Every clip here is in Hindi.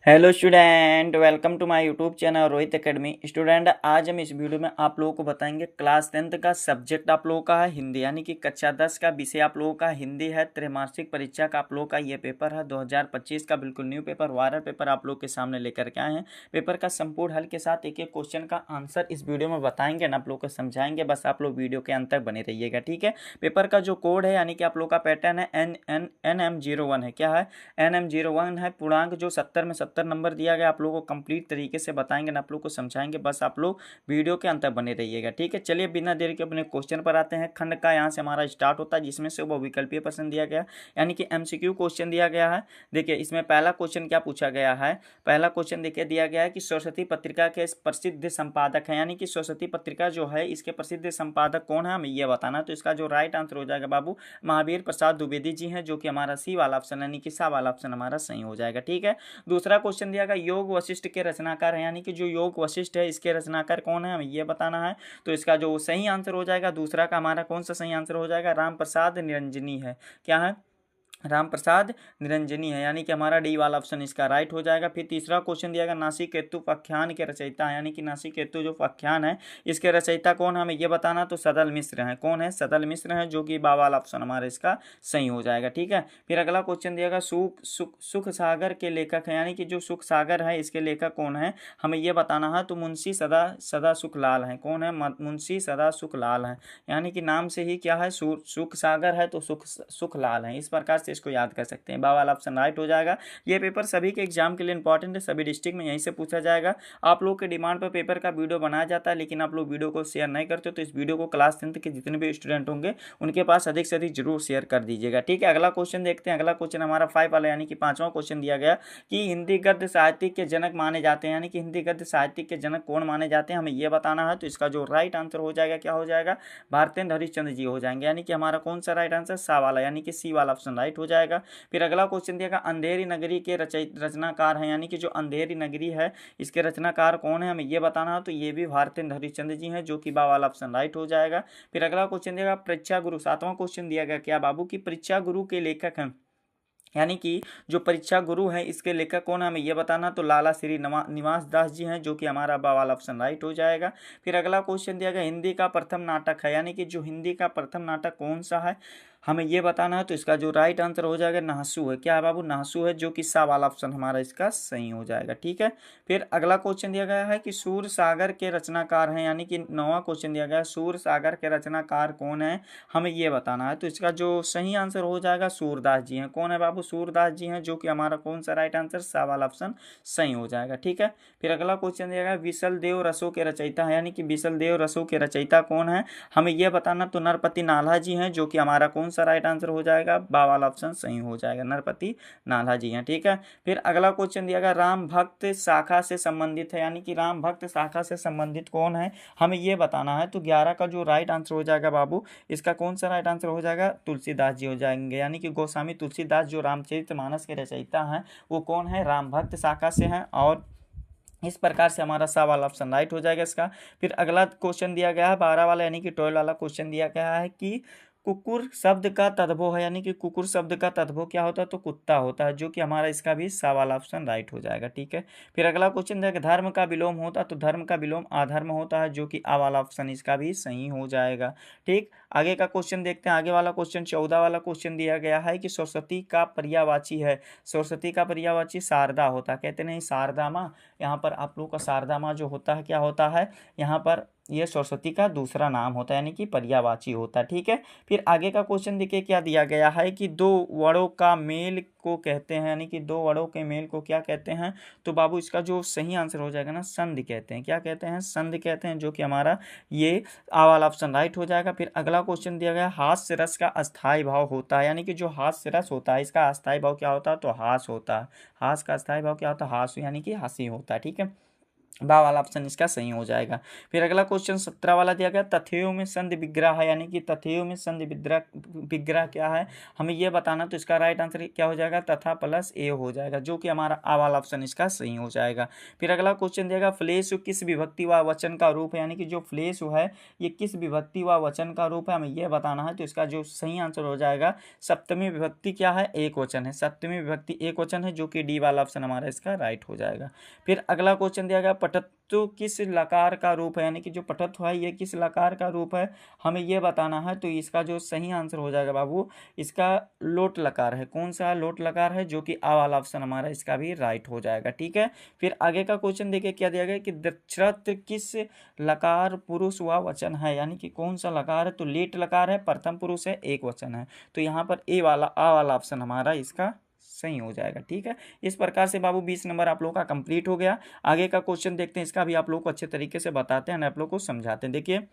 Hello student, welcome to my YouTube channel Rohit academy. Student, आज हम इस वीडियो में आप लोगों को बताएंगे क्लास 10th का सब्जेक्ट आप लोगों का है हिंदी, यानी कि कक्षा 10 का विषय आप लोगों का हिंदी है। त्रैमासिक परीक्षा का आप लोगों का ये पेपर है 2025 का, बिल्कुल न्यू पेपर, वायरल पेपर आप लोग के सामने लेकर के आए हैं। पेपर का संपूर्ण हल के साथ एक एक क्वेश्चन का आंसर इस वीडियो में बताएंगे ना, आप लोग को समझाएंगे। बस आप लोग वीडियो के अंत तक बने रहिएगा, ठीक है। पेपर का जो कोड है यानी कि आप लोग का पैटर्न है NM01 है। क्या है? NM01 है। पूर्णांक जो 70 में 70 नंबर दिया गया, आप लोगों को कंप्लीट तरीके से बताएंगे ना, आप लोग को समझाएंगे। बस आप लोग वीडियो के अंत तक बने रहिएगा, ठीक है। चलिए बिना देर के अपने क्वेश्चन पर आते हैं। खंड का यहाँ से हमारा स्टार्ट होता है, जिसमें से वो विकल्पीय प्रश्न दिया गया, यानी कि MCQ क्वेश्चन दिया गया है। देखिए इसमें पहला क्वेश्चन क्या पूछा गया है। पहला क्वेश्चन देखिए दिया गया है कि सरस्वती पत्रिका के प्रसिद्ध संपादक है, यानी कि सरस्वती पत्रिका जो है इसके प्रसिद्ध संपादक कौन है, हमें यह बताना। तो इसका जो राइट आंसर हो जाएगा बाबू, महावीर प्रसाद द्विवेदी जी हैं, जो कि हमारा सी वाला ऑप्शन यानी कि सा वाला ऑप्शन हमारा सही हो जाएगा, ठीक है। दूसरा क्वेश्चन दिया गया योग वशिष्ठ के रचनाकार है, यानी कि जो योग वशिष्ठ है इसके रचनाकार कौन है, हमें यह बताना है। तो इसका जो सही आंसर हो जाएगा, दूसरा का हमारा कौन सा सही आंसर हो जाएगा, राम प्रसाद निरंजनी है। क्या है? राम प्रसाद निरंजनी है, यानी कि हमारा डी वाला ऑप्शन इसका राइट हो जाएगा। फिर तीसरा क्वेश्चन दिया गया नासिक केतु उपाख्यान के रचयिता है, यानी कि नासिक केतु जो उपाख्यान है इसके रचयिता कौन है, हमें ये बताना। तो सदल मिश्र है। कौन है? सदल मिश्र है, जो कि बा वाला ऑप्शन हमारा इसका सही हो जाएगा, ठीक है। फिर अगला क्वेश्चन दिया गया सुख सागर के लेखक है, यानी कि जो सुख सागर है इसके लेखक कौन है, हमें यह बताना है। तो मुंशी सदा सदा सुखलाल है। कौन है? मुंशी सदा सुखलाल है, यानी कि नाम से ही क्या है, सुख सागर है, तो सुखलाल है। इस प्रकार से इसको याद कर सकते हैं। बा वाला ऑप्शन राइट हो जाएगा। ये पेपर सभी के एग्जाम के लिए इंपॉर्टेंट है, सभी डिस्ट्रिक्ट में यहीं से पूछा जाएगा। आप लोग के डिमांड पर पेपर का वीडियो बनाया जाता है, लेकिन आप लोग वीडियो को शेयर नहीं करते, तो इस वीडियो को क्लास 10th के जितने भी स्टूडेंट होंगे उनके पास अधिक से अधिक जरूर शेयर कर दीजिएगा, ठीक है। अगला क्वेश्चन देखते हैं। अगला क्वेश्चन हमारा 5 वाला, यानी कि 5वां क्वेश्चन दिया गया कि हिंदी गद्य साहित्य के जनक माने जाते हैं, यानी कि हिंदी गद्य साहित्य के जनक कौन माने जाते हैं, हमें यह बताना है। तो इसका जो राइट आंसर हो जाएगा, क्या हो जाएगा, भारतेंद्र हरिश्चंद्र जी हो जाएंगे, यानी कि हमारा कौन सा राइट आंसर, सा वाला, यानी कि सी वाला ऑप्शन राइट हो जाएगा। फिर अगला क्वेश्चन दिया गया अंधेरी नगरी के रचनाकार हैं, यानी कि जो अंधेरी नगरी है इसके रचनाकार कौन है, हमें ये बताना है। तो ये भी भारतेंद्र हरिश्चंद्र जी हैं, जो कि बा वाला ऑप्शन राइट हो जाएगा। फिर अगला क्वेश्चन दिया गया परीक्षा गुरु, 7वां क्वेश्चन दिया गया क्या बाबू की परीक्षा गुरु के लेखक हैं, यानी कि जो परीक्षा गुरु है इसके लेखक कौन है, हमें यह बताना। तो लाला श्री निवास दास जी हैं, जो कि हमारा बा वाला ऑप्शन राइट हो जाएगा। फिर अगला क्वेश्चन दिया गया हिंदी का प्रथम नाटक है, यानी कि जो हिंदी का प्रथम नाटक कौन सा है, हमें यह बताना है। तो इसका जो राइट आंसर हो जाएगा नहसू है। क्या है बाबू? नहसू है, जो कि सा वाला ऑप्शन हमारा इसका सही हो जाएगा, ठीक है। फिर अगला क्वेश्चन दिया गया है कि सूर सागर के रचनाकार हैं, यानी कि 9वां क्वेश्चन दिया गया है सूर सागर के रचनाकार कौन है, हमें यह बताना है। तो इसका जो सही आंसर हो जाएगा सूरदास जी हैं। कौन है बाबू? सूरदास जी हैं, जो कि हमारा कौन सा राइट आंसर, सा वाला ऑप्शन सही हो जाएगा, ठीक है। फिर अगला क्वेश्चन दिया गया विसल देव रसों के रचयिता है, यानी कि विसल देव रसों के रचयिता कौन है, हमें यह बताना। तो नरपति नाल्हा जी हैं, जो कि हमारा कौन सा राइट आंसर हो जाएगा, बा वाला ऑप्शन सही हो जाएगा, नरपति नाल्हा जी हैं, ठीक है। फिर अगला क्वेश्चन दिया गया राम भक्त शाखा से संबंधित है, यानी कि राम भक्त शाखा से संबंधित कौन है, हमें यह बताना है। तो 11 का जो राइट आंसर हो जाएगा बाबू, इसका कौन सा राइट आंसर हो जाएगा, तुलसीदास जी हो जाएंगे, यानी कि गोस्वामी तुलसीदास जो रामचरितमानस के रचयिता हैं वो कौन है, राम भक्त शाखा से हैं। और इस प्रकार से हमारा सा वाला ऑप्शन राइट हो जाएगा इसका। फिर अगला क्वेश्चन दिया गया है 12 वाला, यानी कि 12 वाला क्वेश्चन दिया गया है कि कुकुर शब्द का तद्भव है, यानी कि कुकुर शब्द का तद्भव क्या होता है, तो कुत्ता होता है, जो कि हमारा इसका भी सा वाला ऑप्शन राइट हो जाएगा, ठीक है। फिर अगला क्वेश्चन देखिए धर्म का विलोम होता है, तो धर्म का विलोम अधर्म होता है, जो कि आ वाला ऑप्शन इसका भी सही हो जाएगा, ठीक। आगे का क्वेश्चन देखते हैं। आगे वाला क्वेश्चन 14 वाला क्वेश्चन दिया गया है कि सरस्वती का पर्यायवाची है, सरस्वती का पर्यायवाची शारदा होता है, कहते नहीं शारदा माँ। यहाँ पर आप लोग का शारदा माँ जो होता है क्या होता है, यहाँ पर यह सरस्वती का दूसरा नाम होता है, यानी कि पर्यायवाची होता है, ठीक है। फिर आगे का क्वेश्चन देखिए क्या दिया गया है कि दो वड़ों का मेल को कहते हैं, यानी कि दो वड़ों के मेल को क्या कहते हैं। तो बाबू इसका जो सही आंसर हो जाएगा ना, संधि कहते हैं। क्या कहते हैं? संधि कहते हैं, जो कि हमारा ये आ वाला ऑप्शन राइट हो जाएगा। फिर अगला क्वेश्चन दिया गया हास्य रस का अस्थाई भाव होता है, यानी कि जो हास्य रस होता है इसका अस्थाई भाव क्या होता है, तो हास होता है। हास का अस्थाई भाव क्या होता है, हास, यानी कि हंसी होता है, ठीक है। बा वाला ऑप्शन इसका सही हो जाएगा। फिर अगला क्वेश्चन 17 वाला दिया गया, तथेयों में संधि विग्रह है, यानी कि तथेयों में संधि विग्रह क्या है, हमें यह बताना। तो इसका राइट आंसर क्या हो जाएगा, तथा प्लस ए हो जाएगा, जो कि हमारा आ वाला ऑप्शन इसका सही हो जाएगा। फिर अगला क्वेश्चन दिया, फ्लेशु किस विभक्ति व वचन का रूप है, यानी कि जो फ्लेशु है ये किस विभक्ति व वचन का रूप है, हमें यह बताना है। तो इसका जो सही आंसर हो जाएगा, सप्तमी विभक्ति क्या है, एक वचन है, सप्तमी विभक्ति एक वचन है, जो कि डी वाला ऑप्शन हमारा इसका राइट हो जाएगा। फिर अगला क्वेश्चन दिया गया, पठत्व किस लकार का रूप है, यानी कि जो पठत्व है ये किस लकार का रूप है, हमें ये बताना है। तो इसका जो सही आंसर हो जाएगा बाबू, इसका लोट लकार है। कौन सा लोट लकार है, जो कि आ वाला ऑप्शन हमारा इसका भी राइट हो जाएगा। ठीक है, फिर आगे का क्वेश्चन देखिए क्या दिया गया कि दक्षरथ किस लकार पुरुष व वचन है, यानी कि कौन सा लकार है, तो लेट लकार है, प्रथम पुरुष है, एक वचन है। तो यहाँ पर ए वाला आ वाला ऑप्शन हमारा इसका सही हो जाएगा। ठीक है, इस प्रकार से बाबू 20 नंबर आप लोगों का कंप्लीट हो गया। आगे का क्वेश्चन देखते हैं, इसका भी आप लोगों को अच्छे तरीके से बताते हैं, आप लोगों को समझाते हैं। देखिए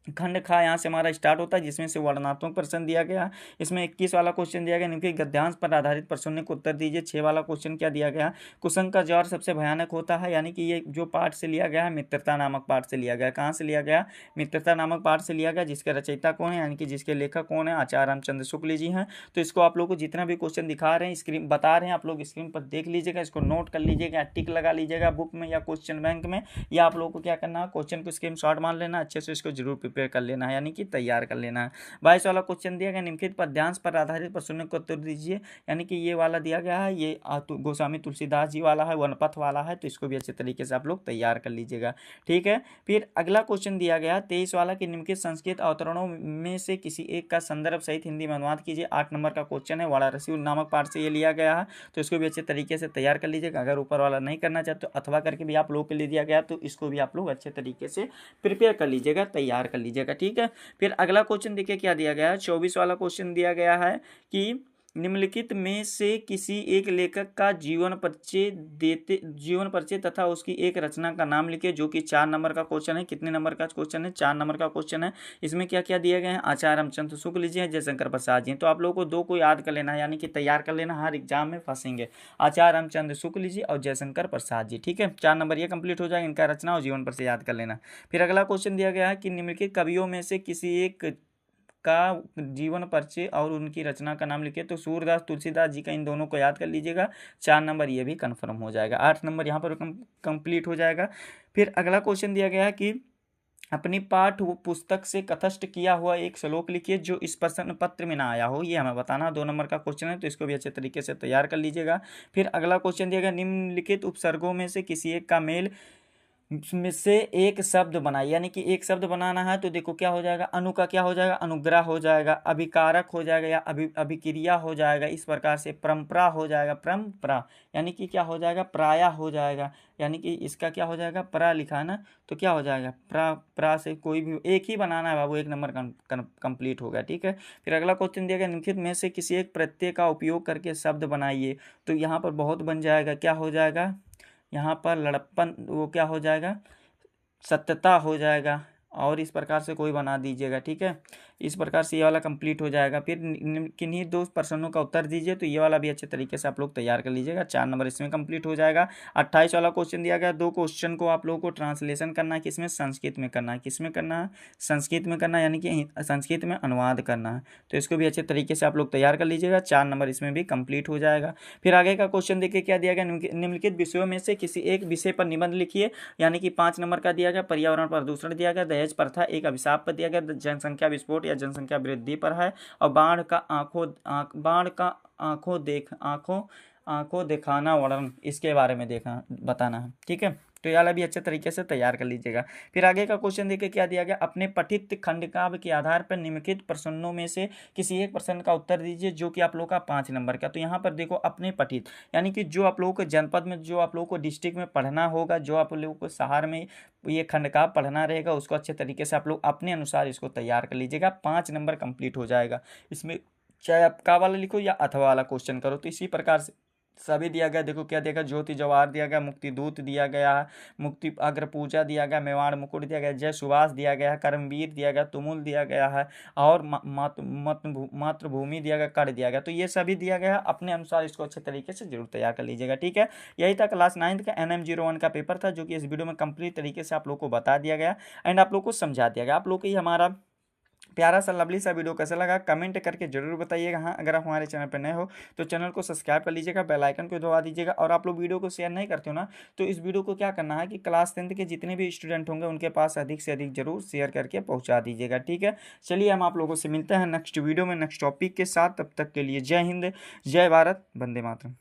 खंड खा यहाँ से हमारा स्टार्ट होता है, जिसमें से वर्णनात्मक प्रश्न दिया गया। इसमें 21 वाला क्वेश्चन दिया गया, निम्नलिखित गद्यांश पर आधारित प्रश्नों को उत्तर दीजिए। 6 वाला क्वेश्चन क्या दिया गया, कुसंग का ज्वर सबसे भयानक होता है, यानी कि ये जो पाठ से लिया गया है, मित्रता नामक पाठ से लिया गया। कहाँ से लिया गया, मित्रता नामक पाठ से लिया गया, जिसके रचयिता कौन है, यानी कि जिसके लेखक कौन है, आचार्य रामचंद्र शुक्ल जी हैं। तो इसको आप लोग को जितना भी क्वेश्चन दिखा रहे हैं, स्क्रीन बता रहे हैं, आप लोग स्क्रीन पर देख लीजिएगा, इसको नोट कर लीजिएगा, टिक लगा लीजिएगा बुक में या क्वेश्चन बैंक में, या आप लोग को क्या करना है, क्वेश्चन को स्क्रीनशॉट मार लेना, अच्छे से इसको जरूर प्रिपेयर कर लेना है, यानी कि तैयार कर लेना है। 22 वाला क्वेश्चन दिया गया, निम्नलिखित पद्यांश पर आधारित प्रश्नों को उत्तर दीजिए, यानी कि ये वाला दिया गया है, ये गोस्वामी तुलसीदास जी वाला है, वनपथ वाला है। तो इसको भी अच्छे तरीके से आप लोग तैयार कर लीजिएगा। ठीक है, फिर अगला क्वेश्चन दिया गया 23 वाला कि निम्नलिखित संस्कृत अवतरणों में से किसी एक का संदर्भ सहित हिंदी में अनुवाद कीजिए। 8 नंबर का क्वेश्चन है, वाराणसी नामक पाठ से ये लिया गया है। तो इसको भी अच्छे तरीके से तैयार कर लीजिएगा। अगर ऊपर वाला नहीं करना चाहते तो अथवा करके भी आप लोग के लिए दिया गया, तो इसको भी आप लोग अच्छे तरीके से प्रिपेयर कर लीजिएगा, तैयार कर लीजिएगा। ठीक है, फिर अगला क्वेश्चन देखिए क्या दिया गया है, 24 वाला क्वेश्चन दिया गया है कि निम्नलिखित में से किसी एक लेखक का जीवन परिचय तथा उसकी एक रचना का नाम लिखिए, जो कि 4 नंबर का क्वेश्चन है। कितने नंबर का क्वेश्चन है, 4 नंबर का क्वेश्चन है। इसमें क्या क्या दिए गए हैं, आचार्य रामचंद्र शुक्ल जी हैं, जयशंकर प्रसाद जी हैं। तो आप लोगों को 2 को याद कर लेना है, यानी कि तैयार कर लेना, हर एग्जाम में फंसेंगे, आचार्य रामचंद्र शुक्ल जी और जयशंकर प्रसाद जी। ठीक है, 4 नंबर ये कंप्लीट हो जाएगा, इनका रचना और जीवन परिचय याद कर लेना। फिर अगला क्वेश्चन दिया गया है कि निम्नलिखित कवियों में से किसी एक का जीवन परिचय और उनकी रचना का नाम लिखिए। तो सूरदास, तुलसीदास जी का, इन दोनों को याद कर लीजिएगा। 4 नंबर ये भी कंफर्म हो जाएगा, 8 नंबर यहाँ पर कंप्लीट हो जाएगा। फिर अगला क्वेश्चन दिया गया है कि अपनी पाठ पुस्तक से कथस्थ किया हुआ एक श्लोक लिखिए जो इस प्रश्न पत्र में ना आया हो, ये हमें बताना। 2 नंबर का क्वेश्चन है, तो इसको भी अच्छे तरीके से तैयार कर लीजिएगा। फिर अगला क्वेश्चन दिया गया, निम्नलिखित उपसर्गों में से किसी एक का मेल में से एक शब्द बनाइए, यानी कि एक शब्द बनाना है। तो देखो क्या हो जाएगा, अनु का क्या हो जाएगा, अनुग्रह हो जाएगा, अभिकारक हो जाएगा या अभिक्रिया हो जाएगा, इस प्रकार से परंपरा हो जाएगा, परंपरा यानी कि क्या हो जाएगा, प्राया हो जाएगा, यानी कि इसका क्या हो जाएगा, प्रा लिखा है ना, तो क्या हो जाएगा, प्रा से कोई भी एक ही बनाना है बाबू, 1 नंबर कंप्लीट हो गया। ठीक है, फिर अगला क्वेश्चन दिया गया, निम्नलिखित में से किसी एक प्रत्यय का उपयोग करके शब्द बनाइए। तो यहाँ पर बहुत बन जाएगा, क्या हो जाएगा, यहाँ पर लड़प्पन, वो क्या हो जाएगा, सत्यता हो जाएगा, और इस प्रकार से कोई बना दीजिएगा। ठीक है, इस प्रकार से ये वाला कंप्लीट हो जाएगा। फिर किन्हीं 2 प्रश्नों का उत्तर दीजिए, तो ये वाला भी अच्छे तरीके से आप लोग तैयार कर लीजिएगा, 4 नंबर इसमें कंप्लीट हो जाएगा। 28 वाला क्वेश्चन दिया गया, 2 क्वेश्चन को आप लोगों को ट्रांसलेशन करना है, किसमें, संस्कृत में करना है, किसमें करना है, संस्कृत में करना है, यानी कि संस्कृत में अनुवाद करना है। तो इसको भी अच्छे तरीके से आप लोग तैयार कर लीजिएगा, 4 नंबर इसमें भी कंप्लीट हो जाएगा। फिर आगे का क्वेश्चन देखिए क्या दिया गया, निम्नलिखित विषयों में से किसी एक विषय पर निबंध लिखिए, यानी कि 5 नंबर का दिया गया, पर्यावरण प्रदूषण दिया गया, दहेज प्रथा एक अभिशाप पर दिया गया, जनसंख्या विस्फोट या जनसंख्या वृद्धि पर है, और बाढ़ का आंखों दिखाना वर्णन, इसके बारे में बताना है। ठीक है, तो ये वाला भी अच्छे तरीके से तैयार कर लीजिएगा। फिर आगे का क्वेश्चन देखिए क्या दिया गया, अपने पठित खंडकाव्य के आधार पर निम्नलिखित प्रश्नों में से किसी एक प्रश्न का उत्तर दीजिए, जो कि आप लोगों का 5 नंबर का। तो यहाँ पर देखो अपने पठित, यानी कि जो आप लोगों को जनपद में, जो आप लोगों को डिस्ट्रिक्ट में पढ़ना होगा, जो आप लोगों को शहर में ये खंडकाव्य पढ़ना रहेगा, उसको अच्छे तरीके से आप लोग अपने अनुसार इसको तैयार कर लीजिएगा, 5 नंबर कंप्लीट हो जाएगा। इसमें चाहे आप का वाला लिखो या अथवा वाला क्वेश्चन करो, तो इसी प्रकार से सभी दिया गया। देखो क्या दिया गया, ज्योति जवाहर दिया गया, मुक्ति दूत दिया गया है, मुक्ति अग्र पूजा दिया गया, मेवाड़ मुकुट दिया गया, जय सुभाष दिया गया है, कर्मवीर दिया गया, तुमुल दिया गया है, और मातृभूमि दिया गया, कर दिया गया। तो ये सभी दिया गया है, अपने अनुसार इसको अच्छे तरीके से जरूर तैयार कर लीजिएगा। ठीक है, यही था क्लास 9 का NM01 का पेपर था, जो कि इस वीडियो में कंप्लीट तरीके से आप लोग को बता दिया गया एंड आप लोग को समझा दिया गया। आप लोग को ये हमारा प्यारा सा लवली सा वीडियो कैसा लगा कमेंट करके जरूर बताइएगा। हाँ, अगर आप हमारे चैनल पर नए हो तो चैनल को सब्सक्राइब कर लीजिएगा, बेल आइकन को दबा दीजिएगा, और आप लोग वीडियो को शेयर नहीं करते हो ना, तो इस वीडियो को क्या करना है कि क्लास 10th के जितने भी स्टूडेंट होंगे उनके पास अधिक से अधिक जरूर शेयर करके पहुँचा दीजिएगा। ठीक है, चलिए हम आप लोगों से मिलते हैं नेक्स्ट वीडियो में नेक्स्ट टॉपिक के साथ। तब तक के लिए जय हिंद, जय भारत, वंदे मातरम।